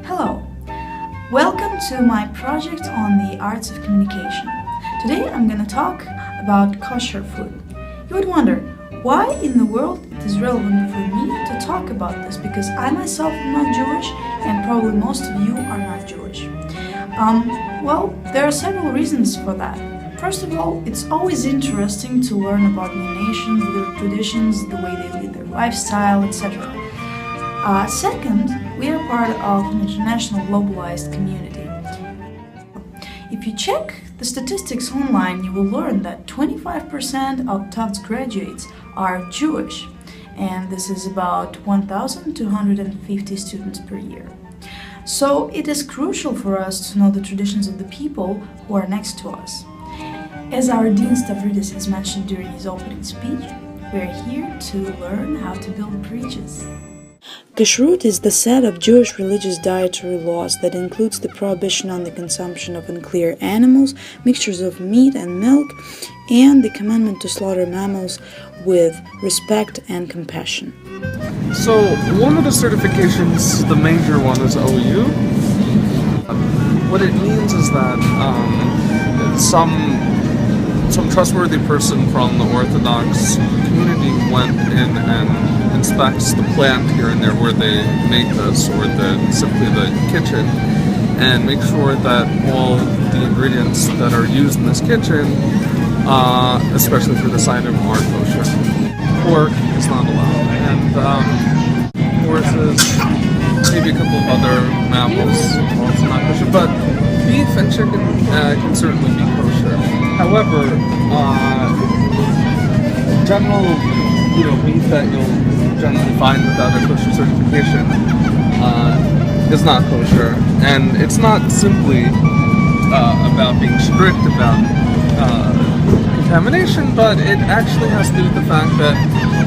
Hello, welcome to my project on the arts of communication. Today I'm going to talk about kosher food. You would wonder, why in the world it is relevant for me to talk about this, because I myself am not Jewish and probably most of you are not Jewish. Well, there are several reasons for that. First of all, it's always interesting to learn about new nations, their traditions, the way they lead their lifestyle, etc. Second, we are part of an international globalized community. If you check the statistics online, you will learn that 25% of Tufts graduates are Jewish, and this is about 1,250 students per year. So it is crucial for us to know the traditions of the people who are next to us. As our Dean Stavridis has mentioned during his opening speech, we are here to learn how to build bridges. Kashrut is the set of Jewish religious dietary laws that includes the prohibition on the consumption of unclear animals, mixtures of meat and milk, and the commandment to slaughter mammals with respect and compassion. So one of the certifications, the major one, is OU. What it means is that some trustworthy person from the Orthodox community went in and inspects the plant here and there where they make this, or simply the kitchen, and make sure that all the ingredients that are used in this kitchen, especially for this item, are kosher. Pork is not allowed, and horses, maybe a couple of other mammals also not kosher, but beef and chicken can certainly be kosher. However, general beef that you'll generally find without a kosher certification is not kosher, and it's not simply about being strict about contamination, but it actually has to do with the fact that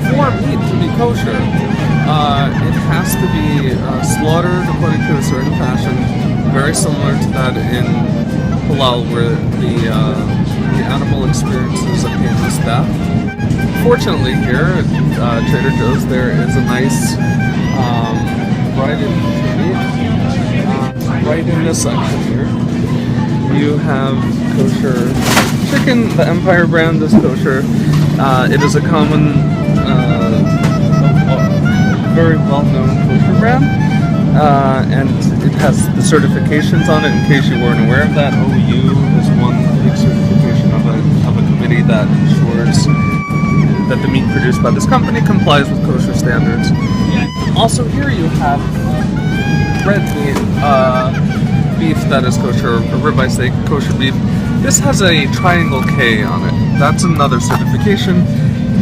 for meat to be kosher, it has to be slaughtered according to a certain fashion, very similar to that in halal, where the animal experiences a painless death. Fortunately, here at Trader Joe's, there is a nice variety of meat. Right in this section here, you have kosher chicken. The Empire brand is kosher. It is a common, very well-known kosher brand, and it has the certifications on it. In case you weren't aware of that, OU is one big certification of a committee that ensures that the meat produced by this company complies with kosher standards. Also here you have red meat, beef that is kosher, ribeye steak, kosher beef. This has a triangle K on it. That's another certification.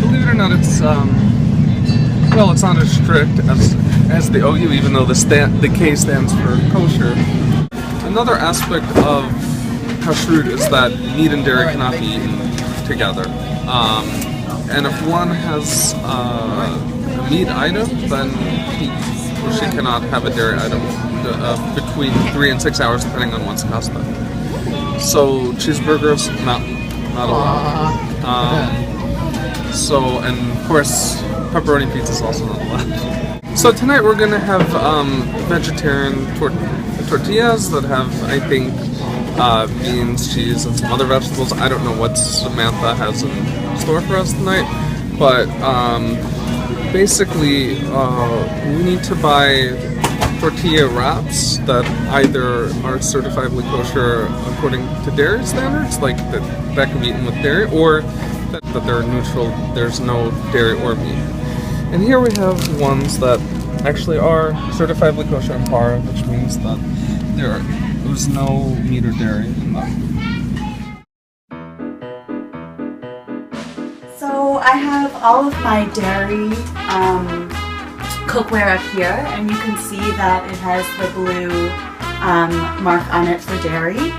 Believe it or not, it's it's not as strict as the OU, even though the K stands for kosher. Another aspect of kashrut is that meat and dairy cannot be eaten together. And if one has a meat item, then he or she cannot have a dairy item between 3 and 6 hours, depending on one's custom. So cheeseburgers, not allowed. And of course, pepperoni pizza is also not allowed. So tonight we're gonna have vegetarian tortillas that have, I think, beans, cheese, and some other vegetables. I don't know what Samantha has in store for us tonight, but basically we need to buy tortilla wraps that either are certifiably kosher according to dairy standards, like that can be eaten with dairy, or that they're neutral, there's no dairy or meat. And here we have ones that actually are certifiably kosher and par, which means that there's no meat or dairy in them. So I have all of my dairy cookware up here, and you can see that it has the blue mark on it for dairy.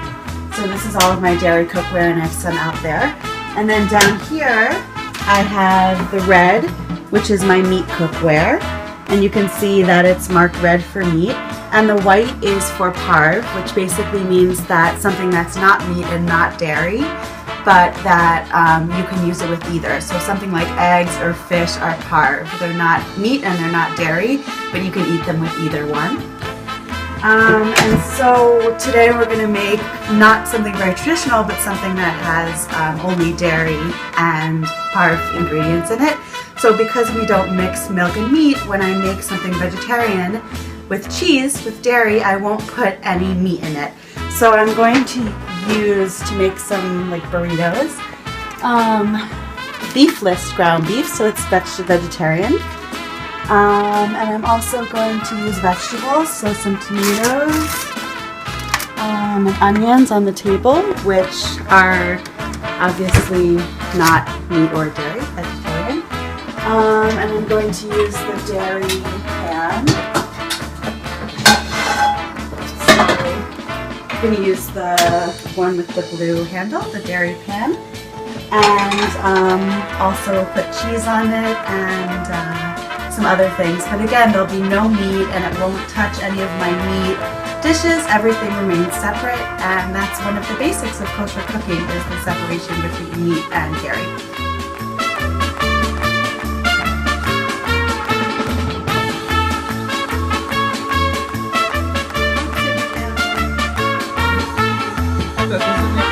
So this is all of my dairy cookware, and I have some out there. And then down here I have the red, which is my meat cookware, and you can see that it's marked red for meat. And the white is for parve, which basically means that something that's not meat and not dairy, but that you can use it with either. So something like eggs or fish are parve. They're not meat and they're not dairy, but you can eat them with either one. And so today we're going to make not something very traditional, but something that has only dairy and parve ingredients in it. So because we don't mix milk and meat, when I make something vegetarian with cheese, with dairy, I won't put any meat in it. So I'm going to use, to make some like burritos, beefless ground beef, so it's vegetarian. And I'm also going to use vegetables, so some tomatoes and onions on the table, which are obviously not meat or dairy, vegetarian. And I'm going to use the dairy pan. So I'm going to use the one with the blue handle, the dairy pan, and also put cheese on it and some other things, but again, there'll be no meat and it won't touch any of my meat dishes. Everything remains separate, and that's one of the basics of kosher cooking, is the separation between meat and dairy. That doesn't make